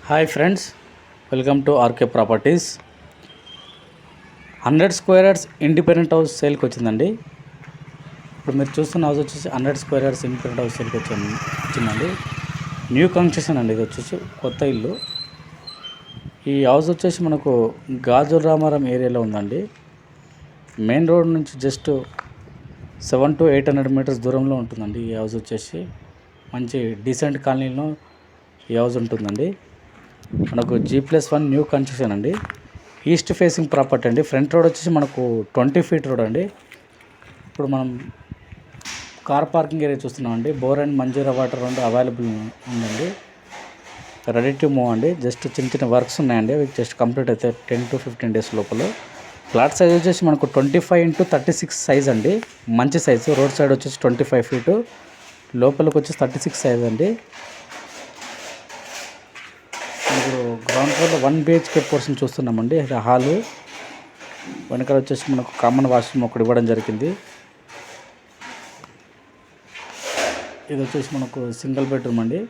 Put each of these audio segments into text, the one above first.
Hi friends, welcome to RK properties. 100 square yards independent house సేల్కి వచ్చిందండి. ఇప్పుడు మీరు చూస్తున్న హౌస్ వచ్చేసి 100 స్క్వేర్ యార్డ్స్ ఇండిపెండెంట్ హౌస్ సేల్కి వచ్చిందండి. న్యూ కన్స్ట్రక్షన్ అండి. ఇది వచ్చేసి కొత్త ఇల్లు. ఈ హౌస్ వచ్చేసి మనకు గాజుల రామారం ఏరియాలో ఉందండి. మెయిన్ రోడ్ నుంచి జస్ట్ 700 to 800 మీటర్స్ దూరంలో ఉంటుందండి. ఈ హౌస్ వచ్చేసి మంచి డీసెంట్ కాలనీలో ఈ హౌస్ ఉంటుందండి. మనకు G+1 న్యూ కన్స్ట్రక్షన్ అండి. ఈస్ట్ ఫేసింగ్ ప్రాపర్టీ అండి. ఫ్రంట్ రోడ్ వచ్చేసి మనకు 20 feet రోడ్ అండి. ఇప్పుడు మనం కార్ పార్కింగ్ ఏరియా చూస్తున్నామండి. బోర్ అండ్ మంజీరా వాటర్ రెండు అవైలబుల్ ఉందండి. రెడీ టు మూవ్ అండి. జస్ట్ చిన్న చిన్న వర్క్స్ ఉన్నాయండి. అవి జస్ట్ కంప్లీట్ అయితే 10 to 15 days లోపల. ప్లాట్ సైజ్ వచ్చేసి మనకు 25 into 36 సైజ్ అండి. మంచి సైజు. రోడ్ సైడ్ వచ్చేసి 25 feet, లోపలికి వచ్చేసి 36 సైజ్ అండి. ఇప్పుడు గ్రౌండ్ ఫ్లోర్లో 1 BHK పోర్షన్ చూస్తున్నామండి. ఇది హాలు. వెనకాల వచ్చేసి మనకు కామన్ వాష్రూమ్ ఒకటి ఇవ్వడం జరిగింది. ఇది వచ్చేసి మనకు సింగిల్ బెడ్రూమ్ అండి.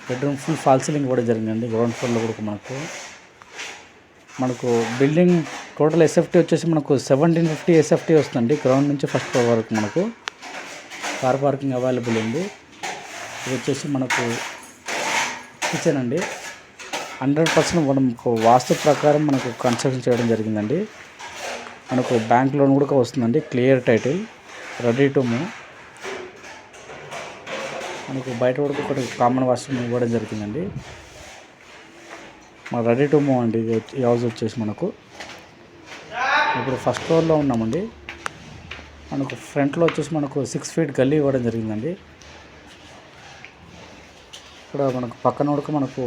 బెడ్రూమ్ ఫుల్ ఫాల్ సీలింగ్ ఇవ్వడం జరిగిందండి. గ్రౌండ్ ఫ్లోర్లో కూడా మనకు బిల్డింగ్ టోటల్ SFT వచ్చేసి మనకు 1750 SFT వస్తుందండి. గ్రౌండ్ నుంచి ఫస్ట్ ఫ్లోర్ వరకు మనకు కార్ పార్కింగ్ అవైలబుల్ ఉంది. ఇది వచ్చేసి మనకు కిచెన్ అండి. 100% మనకు వాస్తు ప్రకారం మనకు కన్స్ట్రక్షన్ చేయడం జరిగిందండి. మనకు బ్యాంక్ లోన్ కూడా వస్తుందండి. Clear title, ready to move. మనకు బయట కూడా ఒకటి కామన్ వాష్రూమ్ ఇవ్వడం జరిగిందండి. మన రెడీ టు మూవ్ అండి. ఈ హౌస్ వచ్చేసి మనకు ఇప్పుడు ఫస్ట్ ఫ్లోర్లో ఉన్నామండి. మనకు ఫ్రంట్లో వచ్చేసి మనకు 6 feet గల్లీ ఇవ్వడం జరిగిందండి. ఇక్కడ మనకు పక్కన కూడా మనకు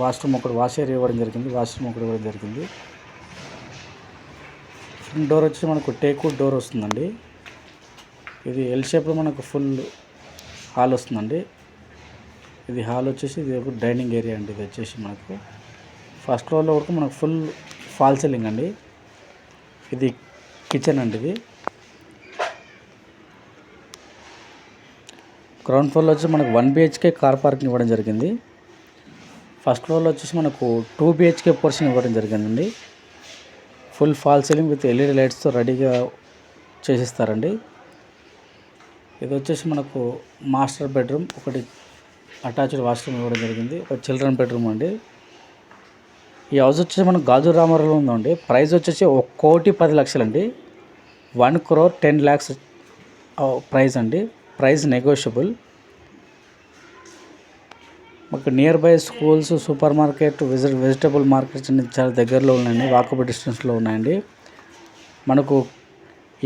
వాష్రూమ్ ఒకటి, వాష్ ఏరియా ఇవ్వడం జరిగింది. వాష్రూమ్ ఒకటి ఇవ్వడం జరిగింది. ఫ్రంట్ డోర్ వచ్చి మనకు టేక్వుడ్ డోర్ వస్తుందండి. ఇది ఎల్ షేప్లో మనకు ఫుల్ హాల్ వస్తుందండి. ఇది హాల్ వచ్చేసి ఇది ఒక డైనింగ్ ఏరియా అండి. ఇది వచ్చేసి మనకు ఫస్ట్ ఫ్లోర్లో కూడా మనకు ఫుల్ ఫాల్ సీలింగ్ అండి. ఇది కిచెన్ అండి. ఇది గ్రౌండ్ ఫ్లోర్లో వచ్చి మనకు 1 BHK కార్ పార్కింగ్ ఇవ్వడం జరిగింది. ఫస్ట్ ఫ్లోర్లో వచ్చేసి మనకు 2 BHK పోర్షన్ ఇవ్వడం జరిగిందండి. Full fall ceiling with LED లైట్స్తో రెడీగా చేసిస్తారండి. ఇది వచ్చేసి మనకు మాస్టర్ బెడ్రూమ్, ఒకటి అటాచ్డ్ వాష్రూమ్ ఇవ్వడం జరిగింది. ఒక చిల్డ్రన్ బెడ్రూమ్ అండి. ఈ హౌస్ వచ్చేసి మనకు గాజుల రామారంలో ఉందండి. ప్రైస్ వచ్చేసి 1,10,00,000 అండి. 1,10,00,000 ప్రైస్ అండి. Price negotiable. మాకు nearby schools, supermarket, vegetable markets అన్ని చాలా దగ్గరలో ఉన్నాయండి. వాకబుల్ డిస్టెన్స్లో ఉన్నాయండి. మనకు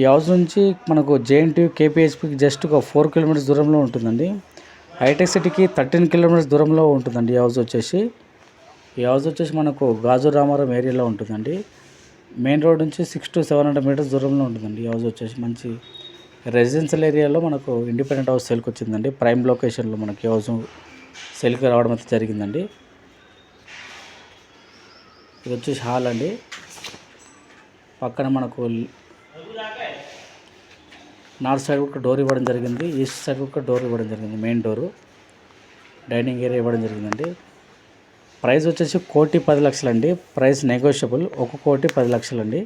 ఈ హౌస్ నుంచి మనకు JNTU KPHPకి జస్ట్ ఒక 4 kilometers దూరంలో ఉంటుందండి. హైటెక్ సిటీకి 13 kilometers దూరంలో ఉంటుందండి ఈ హౌస్ వచ్చేసి. ఈ హౌస్ వచ్చేసి మనకు గాజుల రామారం ఏరియాలో ఉంటుందండి. మెయిన్ రోడ్ నుంచి 600 to 700 meters దూరంలో ఉంటుందండి. ఈ హౌస్ వచ్చేసి మంచి రెసిడెన్షియల్ ఏరియాలో మనకు ఇండిపెండెంట్ హౌస్ సేల్కి వచ్చిందండి. ప్రైమ్ లొకేషన్లో మనకి హౌస్ సేల్కి రావడం అయితే జరిగిందండి. ఇది వచ్చేసి హాల్ అండి. పక్కన మనకు నార్త్ సైడ్ ఒక డోర్ ఇవ్వడం జరిగింది. ఈస్ట్ సైడ్ ఒక డోర్ ఇవ్వడం జరిగింది. మెయిన్ డోరు, డైనింగ్ ఏరియా ఇవ్వడం జరిగిందండి. ప్రైస్ వచ్చేసి 1,10,00,000 అండి. Price negotiable. 1,10,00,000 అండి.